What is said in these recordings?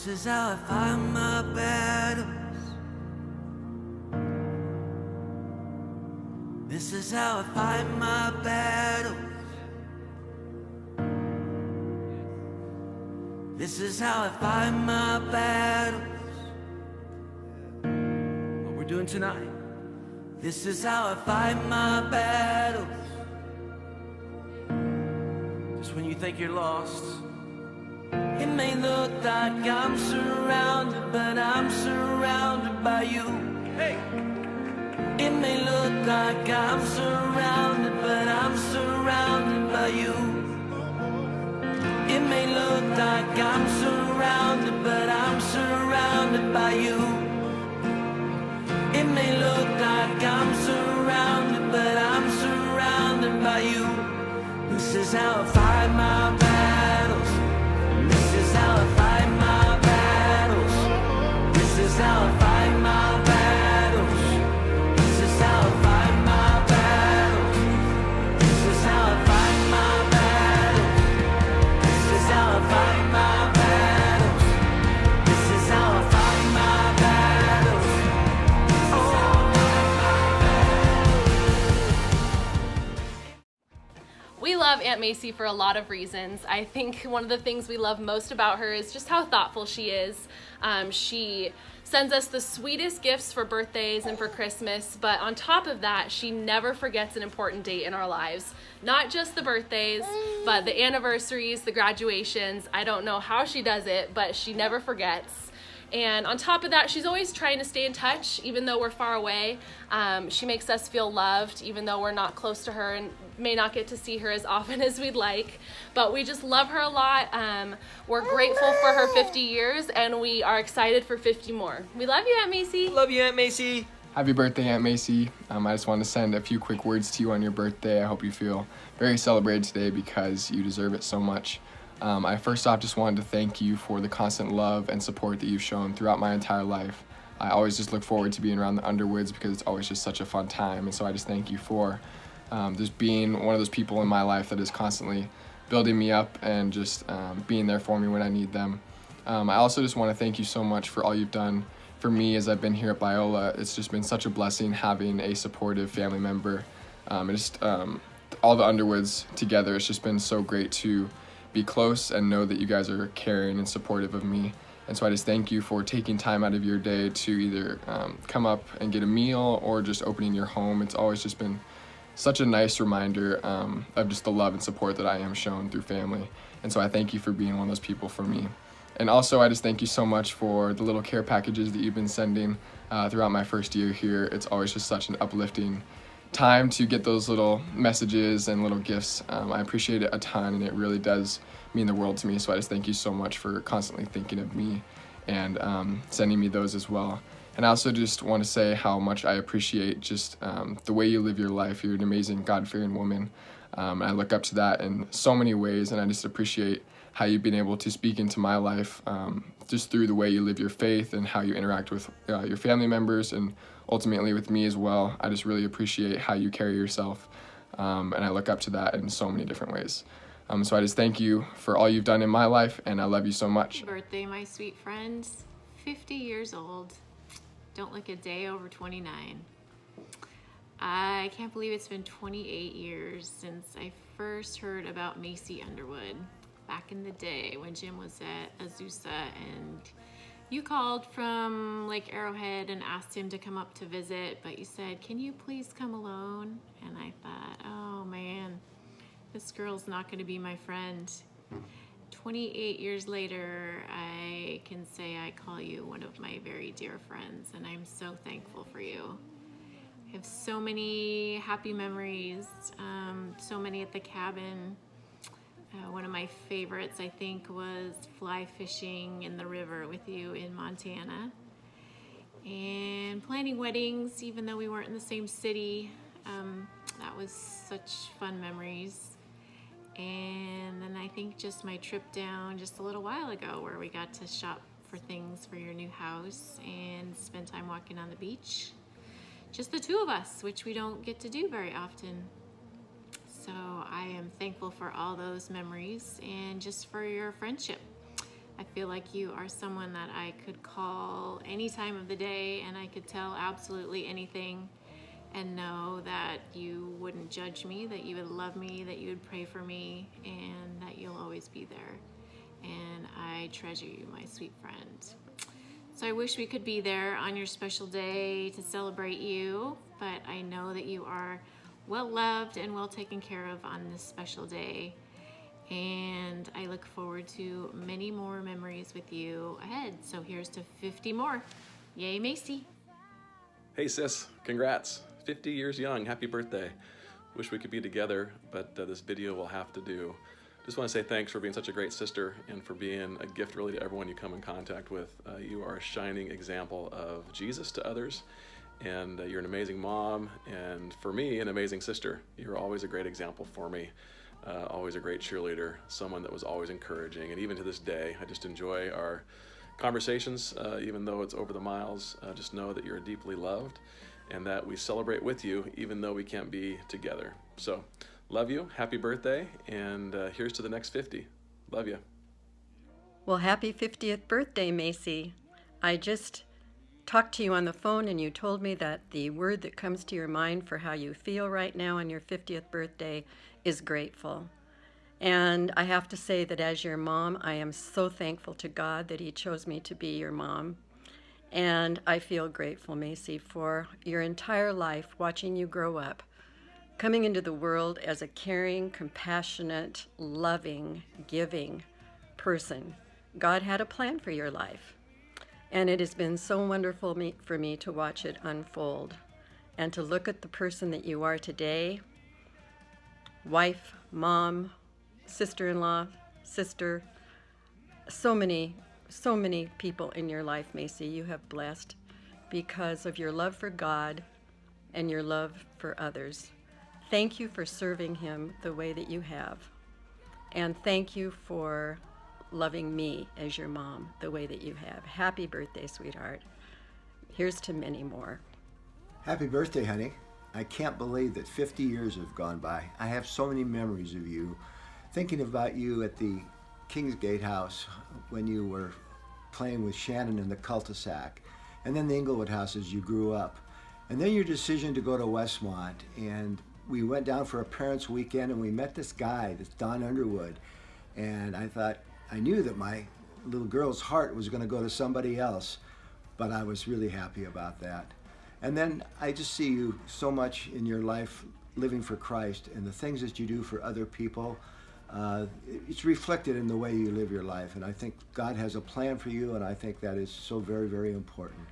This is how I find my battles. This is how I find my battles. This is how I find my battles. What we're doing tonight. This is how I find my battles. Just when you think you're lost, it may look like I'm surrounded, but I'm surrounded by you. Hey! It may look like I'm surrounded, but I'm surrounded by you. It may look like I'm surrounded, but I'm surrounded by you. It may look like I'm surrounded, but I'm surrounded by you. This is how I fight my battles. This is how I fight my battles. This is how I fight my battles. This is how I fight my battles. This is how I fight my battles. This is how I fight my battles. This is how I fight my battles. We love Aunt Macy for a lot of reasons. I think one of the things we love most about her is just how thoughtful she is. She sends us the sweetest gifts for birthdays and for Christmas, but on top of that, she never forgets an important date in our lives. Not just the birthdays, but the anniversaries, the graduations. I don't know how she does it, but she never forgets. And on top of that, she's always trying to stay in touch, even though we're far away. She makes us feel loved, even though we're not close to her and may not get to see her as often as we'd like. But we just love her a lot. We're grateful for her 50 years, and we are excited for 50 more. We love you, Aunt Macy. Love you, Aunt Macy. Happy birthday, Aunt Macy. I just want to send a few quick words to you on your birthday. I hope you feel very celebrated today because you deserve it so much. I first off just wanted to thank you for the constant love and support that you've shown throughout my entire life. I always just look forward to being around the Underwoods because it's always just such a fun time, and so I just thank you for just being one of those people in my life that is constantly building me up and just being there for me when I need them. I also just want to thank you so much for all you've done for me as I've been here at Biola. It's just been such a blessing having a supportive family member. All the Underwoods together, it's just been so great to be close and know that you guys are caring and supportive of me. And so I just thank you for taking time out of your day to either come up and get a meal or just opening your home. It's always just been such a nice reminder of just the love and support that I am shown through family. And so I thank you for being one of those people for me. And also I just thank you so much for the little care packages that you've been sending throughout my first year here. It's always just such an uplifting time to get those little messages and little gifts. I appreciate it a ton, and it really does mean the world to me. So I just thank you so much for constantly thinking of me and sending me those as well. And I also just want to say how much I appreciate just the way you live your life. You're an amazing God-fearing woman. And I look up to that in so many ways, and I just appreciate how you've been able to speak into my life just through the way you live your faith and how you interact with your family members and ultimately with me as well. I just really appreciate how you carry yourself, and I look up to that in so many different ways. So I just thank you for all you've done in my life, and I love you so much. Happy birthday, my sweet friend. 50 years old. Don't look a day over 29. I can't believe it's been 28 years since I first heard about Macy Underwood back in the day when Jim was at Azusa, and you called from Lake Arrowhead and asked him to come up to visit, but you said, "Can you please come alone?" And I thought, oh man, this girl's not going to be my friend. 28 years later, I can say I call you one of my very dear friends, and I'm so thankful for you. I have so many happy memories, so many at the cabin. One of my favorites, I think, was fly fishing in the river with you in Montana. And planning weddings, even though we weren't in the same city. That was such fun memories. And then I think just my trip down just a little while ago where we got to shop for things for your new house and spend time walking on the beach. Just the two of us, which we don't get to do very often. So I am thankful for all those memories and just for your friendship. I feel like you are someone that I could call any time of the day and I could tell absolutely anything and know that you wouldn't judge me, that you would love me, that you would pray for me, and that you'll always be there. And I treasure you, my sweet friend. So I wish we could be there on your special day to celebrate you, but I know that you are well loved and well taken care of on this special day. And I look forward to many more memories with you ahead. So here's to 50 more. Yay, Macy. Hey sis, congrats. 50 years young, happy birthday. Wish we could be together, but this video will have to do. Just want to say thanks for being such a great sister and for being a gift really to everyone you come in contact with. You are a shining example of Jesus to others, and you're an amazing mom, and for me, an amazing sister. You're always a great example for me, always a great cheerleader, someone that was always encouraging, and even to this day, I just enjoy our conversations, even though it's over the miles. Just know that you're deeply loved and that we celebrate with you even though we can't be together. So, love you, happy birthday, and here's to the next 50. Love you. Well, happy 50th birthday, Macy. I just talked to you on the phone and you told me that the word that comes to your mind for how you feel right now on your 50th birthday is grateful. And I have to say that as your mom, I am so thankful to God that He chose me to be your mom. And I feel grateful, Macy, for your entire life, watching you grow up, coming into the world as a caring, compassionate, loving, giving person. God had a plan for your life. And it has been so wonderful for me to watch it unfold and to look at the person that you are today, wife, mom, sister-in-law, sister, so many people in your life, Macy, you have blessed because of your love for God and your love for others. Thank you for serving Him the way that you have. And thank you for loving me as your mom the way that you have. Happy birthday, sweetheart. Here's to many more. Happy birthday, honey. I can't believe that 50 years have gone by. I have so many memories of you. Thinking about you at the Kingsgate house when you were playing with Shannon in the cul-de-sac, and then the Inglewood house as you grew up, and then your decision to go to Westmont, and we went down for a parents' weekend and we met this guy, this Don Underwood, and I knew that my little girl's heart was going to go to somebody else, but I was really happy about that. And then I just see you so much in your life living for Christ and the things that you do for other people. It's reflected in the way you live your life, and I think God has a plan for you, and I think that is so very, very important,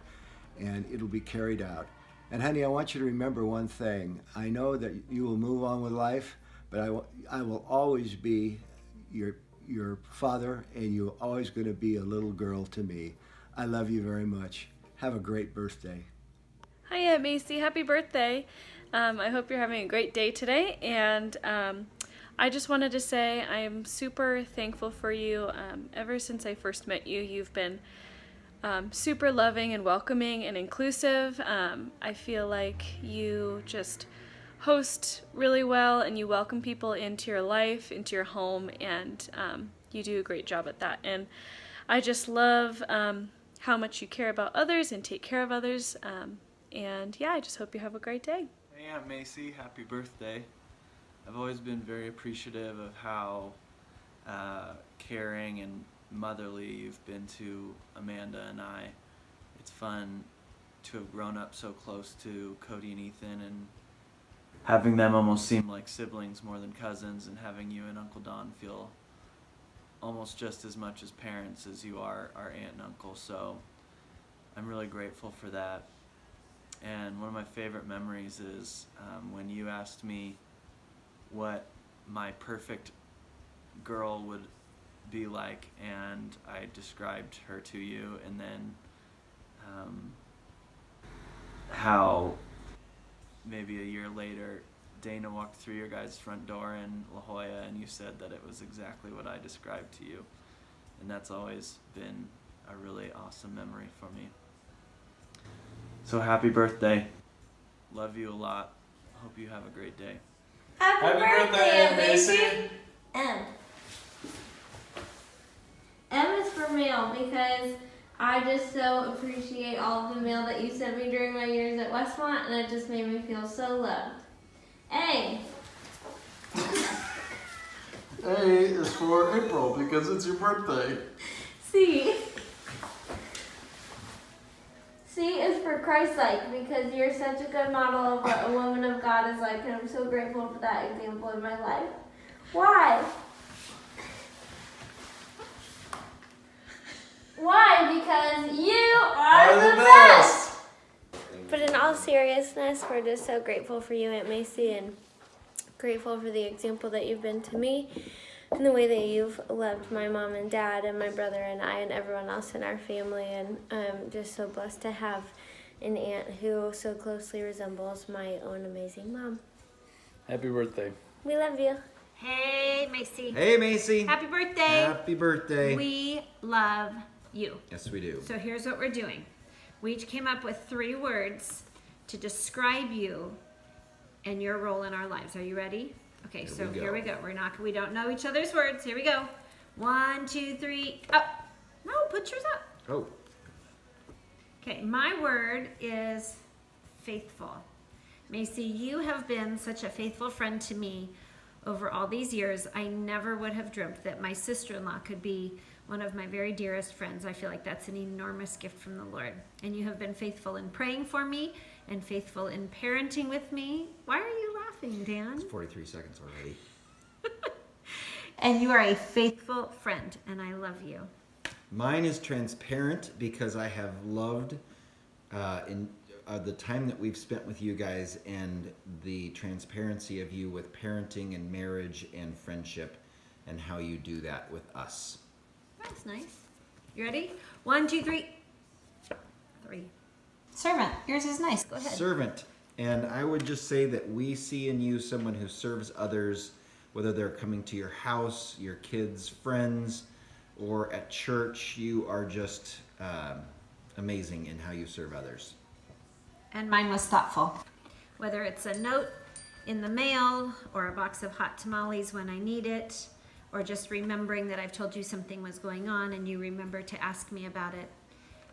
and it'll be carried out. And honey, I want you to remember one thing. I know that you will move on with life, but I will always be your father, and you're always going to be a little girl to me. I love you very much. Have a great birthday. Hiya, Macy. Happy birthday. I hope you're having a great day today, and I just wanted to say I am super thankful for you. Ever since I first met you, you've been super loving and welcoming and inclusive. I feel like you just host really well and you welcome people into your life, into your home, and you do a great job at that. And I just love how much you care about others and take care of others. And yeah, I just hope you have a great day. Hey, Aunt Macy, happy birthday. I've always been very appreciative of how caring and motherly you've been to Amanda and I. It's fun to have grown up so close to Cody and Ethan and having them almost seem like siblings more than cousins, and having you and Uncle Don feel almost just as much as parents as you are our aunt and uncle. So I'm really grateful for that. And one of my favorite memories is when you asked me what my perfect girl would be like, and I described her to you, and then how maybe a year later Dana walked through your guys' front door in La Jolla and you said that it was exactly what I described to you, and that's always been a really awesome memory for me. So happy birthday. Love you a lot. Hope you have a great day. Happy birthday, Macy! M is for mail because I just so appreciate all of the mail that you sent me during my years at Westmont, and it just made me feel so loved. A. A is for April because it's your birthday. C. C is for Christ-like because you're such a good model of what a woman of God is like, and I'm so grateful for that example in my life. Why? Why? Because you are the best! But in all seriousness, we're just so grateful for you, Aunt Macy, and grateful for the example that you've been to me and the way that you've loved my mom and dad and my brother and I and everyone else in our family. And I'm just so blessed to have an aunt who so closely resembles my own amazing mom. Happy birthday. We love you. Hey, Macy. Hey, Macy. Happy birthday. Happy birthday. We love you. Yes, we do. So here's what we're doing. We each came up with 3 words to describe you and your role in our lives. Are you ready? Okay, here we go. We don't know each other's words. Here we go. 1, 2, 3, up. No, put yours up. Oh. Okay, my word is faithful. Macy, you have been such a faithful friend to me over all these years. I never would have dreamt that my sister-in-law could be one of my very dearest friends. I feel like that's an enormous gift from the Lord. And you have been faithful in praying for me and faithful in parenting with me. Why are you laughing, Dan? It's 43 seconds already. And you are a faithful friend, and I love you. Mine is transparent because I have loved the time that we've spent with you guys and the transparency of you with parenting and marriage and friendship and how you do that with us. That's nice. You ready? 1, 2, 3. 3. Servant. Yours is nice. Go ahead. Servant. And I would just say that we see in you someone who serves others, whether they're coming to your house, your kids, friends, or at church. You are just amazing in how you serve others. And mine was thoughtful. Whether it's a note in the mail or a box of hot tamales when I need it, or just remembering that I've told you something was going on and you remember to ask me about it,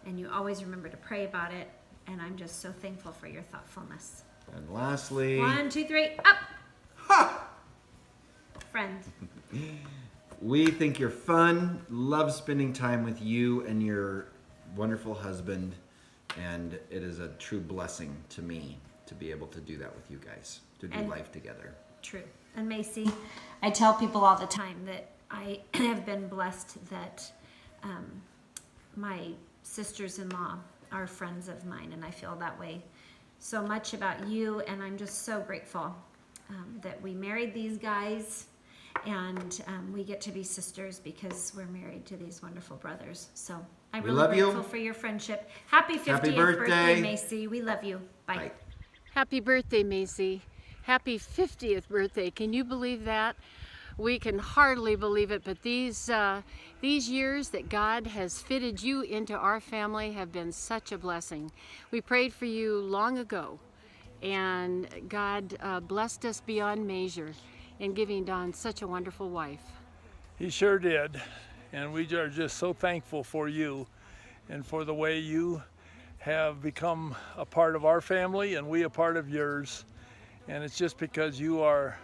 and you always remember to pray about it, and I'm just so thankful for your thoughtfulness. And lastly... 1, 2, 3, up! Ha! Friend. We think you're fun, love spending time with you and your wonderful husband, and it is a true blessing to me to be able to do that with you guys, to do life together. True. And Macy, I tell people all the time that I have been blessed that my sisters-in-law are friends of mine, and I feel that way so much about you, and I'm just so grateful that we married these guys, and we get to be sisters because we're married to these wonderful brothers. So I'm really grateful for your friendship. Happy 50th birthday, Macy. We love you. Bye. Bye. Happy birthday, Macy. Happy 50th birthday. Can you believe that? We can hardly believe it, but these years that God has fitted you into our family have been such a blessing. We prayed for you long ago, and God blessed us beyond measure in giving Dawn such a wonderful wife. He sure did, and we are just so thankful for you and for the way you have become a part of our family and we a part of yours. And it's just because you are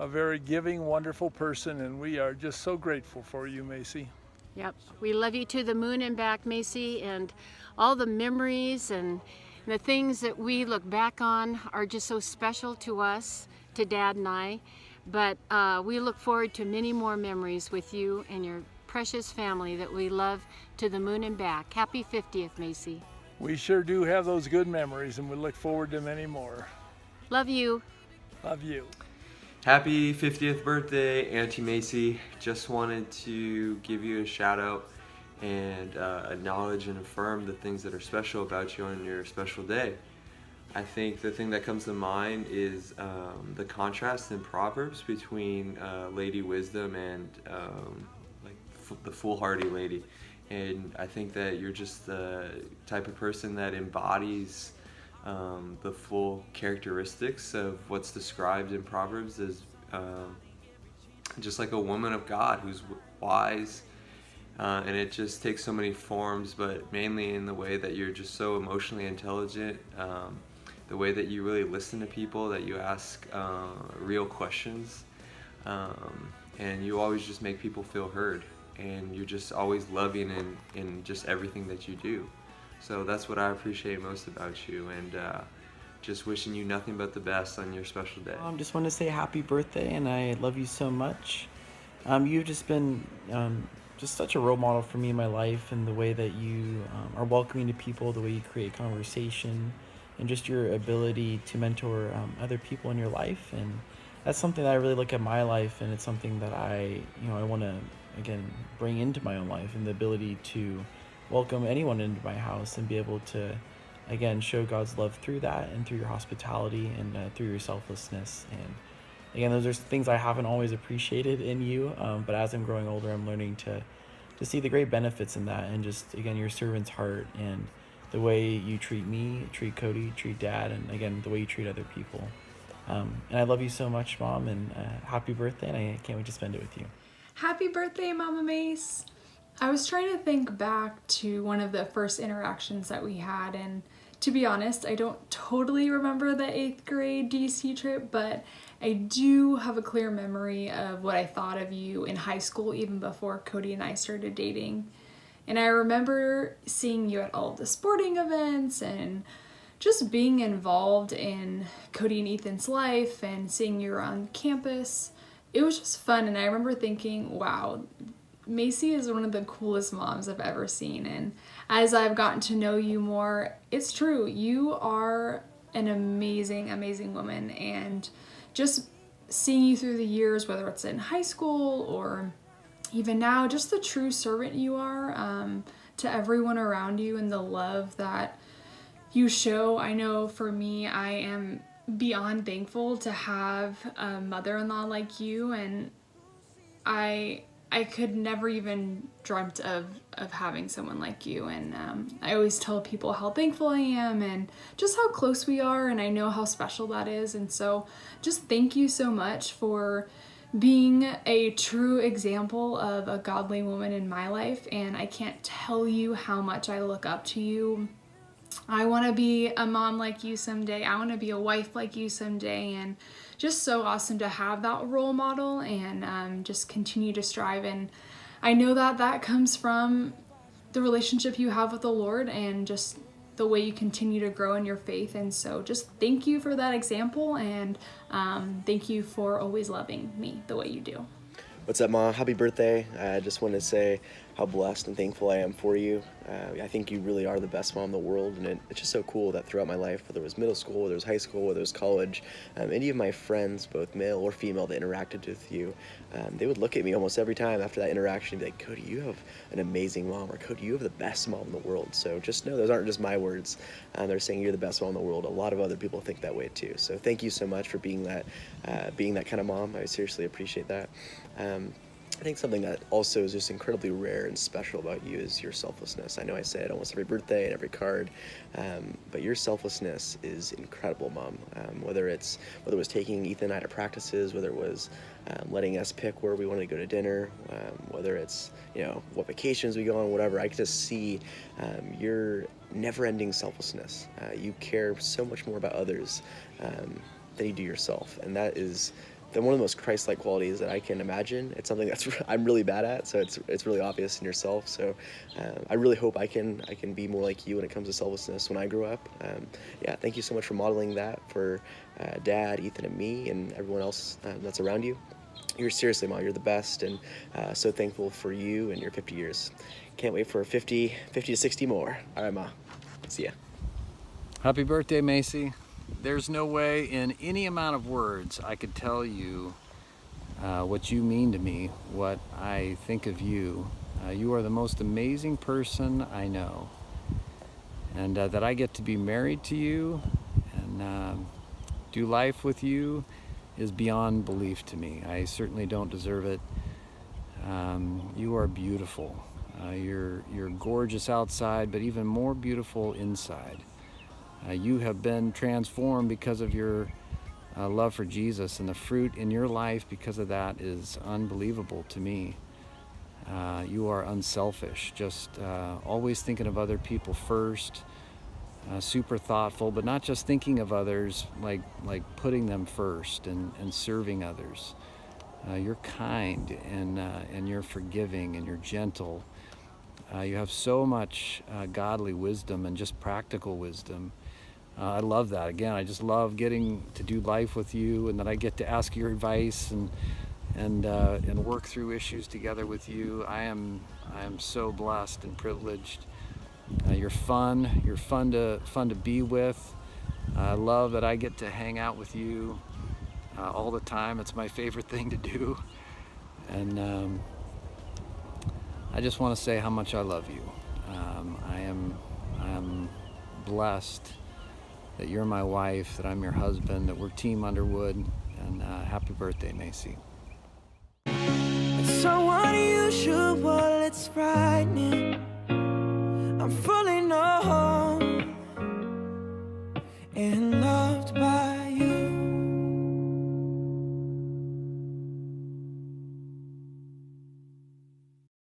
a very giving, wonderful person, and we are just so grateful for you, Macy. Yep, we love you to the moon and back, Macy, and all the memories and the things that we look back on are just so special to us, to Dad and I. But we look forward to many more memories with you and your precious family that we love to the moon and back. Happy 50th, Macy. We sure do have those good memories, and we look forward to many more. Love you. Love you. Happy 50th birthday, Auntie Macy. Just wanted to give you a shout out and acknowledge and affirm the things that are special about you on your special day. I think the thing that comes to mind is the contrast in Proverbs between Lady Wisdom and the foolhardy lady. And I think that you're just the type of person that embodies the full characteristics of what's described in Proverbs as just like a woman of God who's wise, and it just takes so many forms, but mainly in the way that you're just so emotionally intelligent, the way that you really listen to people, that you ask real questions, and you always just make people feel heard, and you're just always loving in just everything that you do. So that's what I appreciate most about you, and just wishing you nothing but the best on your special day. I just want to say happy birthday, and I love you so much. You've just been just such a role model for me in my life, and the way that you are welcoming to people, the way you create conversation, and just your ability to mentor other people in your life. And that's something that I really look at my life, and it's something that I want to, again, bring into my own life, and the ability to welcome anyone into my house and be able to, again, show God's love through that, and through your hospitality, and through your selflessness. And again, those are things I haven't always appreciated in you, but as I'm growing older, I'm learning to see the great benefits in that, and just, again, your servant's heart, and the way you treat me, treat Cody, treat Dad, and again, the way you treat other people. And I love you so much, Mom, and happy birthday, and I can't wait to spend it with you. Happy birthday, Mama Mace. I was trying to think back to one of the first interactions that we had, and to be honest, I don't totally remember the 8th grade DC trip, but I do have a clear memory of what I thought of you in high school, even before Cody and I started dating. And I remember seeing you at all the sporting events, and just being involved in Cody and Ethan's life, and seeing you around campus. It was just fun, and I remember thinking, wow, Macy is one of the coolest moms I've ever seen. And as I've gotten to know you more, it's true, you are an amazing, amazing woman. And just seeing you through the years, whether it's in high school or even now, just the true servant you are to everyone around you, and the love that you show. I know for me, I am beyond thankful to have a mother-in-law like you, and I could never even dreamt of having someone like you. And I always tell people how thankful I am, and just how close we are, and I know how special that is. And so just thank you so much for being a true example of a godly woman in my life. And I can't tell you how much I look up to you. I want to be a mom like you someday. I want to be a wife like you someday. And just so awesome to have that role model, and just continue to strive. And I know that that comes from the relationship you have with the Lord, and just the way you continue to grow in your faith. And so just thank you for that example, and thank you for always loving me the way you do. What's up, Mom? Happy birthday. I just want to say how blessed and thankful I am for you. I think you really are the best mom in the world, and it's just so cool that throughout my life, whether it was middle school, whether it was high school, whether it was college, any of my friends, both male or female, that interacted with you, they would look at me almost every time after that interaction and be like, Cody, you have an amazing mom, or Cody, you have the best mom in the world. So just know those aren't just my words. They're saying you're the best mom in the world. A lot of other people think that way too. So thank you so much for being that kind of mom. I seriously appreciate that. I think something that also is just incredibly rare and special about you is your selflessness. I know I say it almost every birthday and every card, but your selflessness is incredible, Mom. Whether it was taking Ethan and I to practices, whether it was letting us pick where we wanted to go to dinner, whether it's what vacations we go on, whatever, I can just see your never-ending selflessness. You care so much more about others than you do yourself, and that is one of the most Christ-like qualities that I can imagine. It's something that's I'm really bad at, so it's really obvious in yourself. So I really hope I can be more like you when it comes to selflessness when I grow up. Thank you so much for modeling that for Dad, Ethan, and me, and everyone else that's around you. You're seriously, Mom, you're the best, and so thankful for you and your 50 years. Can't wait for 50 to 60 more. All right, Ma. See ya. Happy birthday, Macy. There's no way in any amount of words I could tell you what you mean to me, what I think of you. You are the most amazing person I know. And that I get to be married to you and do life with you is beyond belief to me. I certainly don't deserve it. You are beautiful. You're gorgeous outside, but even more beautiful inside. You have been transformed because of your love for Jesus, and the fruit in your life because of that is unbelievable to me. You are unselfish, just always thinking of other people first, super thoughtful, but not just thinking of others, like putting them first and serving others. You're kind and you're forgiving and you're gentle. You have so much godly wisdom and just practical wisdom. I love that. Again, I just love getting to do life with you, and that I get to ask your advice and work through issues together with you. I am so blessed and privileged. You're fun. You're fun to be with. I love that I get to hang out with you all the time. It's my favorite thing to do, and I just want to say how much I love you. I am blessed that you're my wife, that I'm your husband, that we're Team Underwood, and happy birthday, Macy. It's so unusual, it's frightening.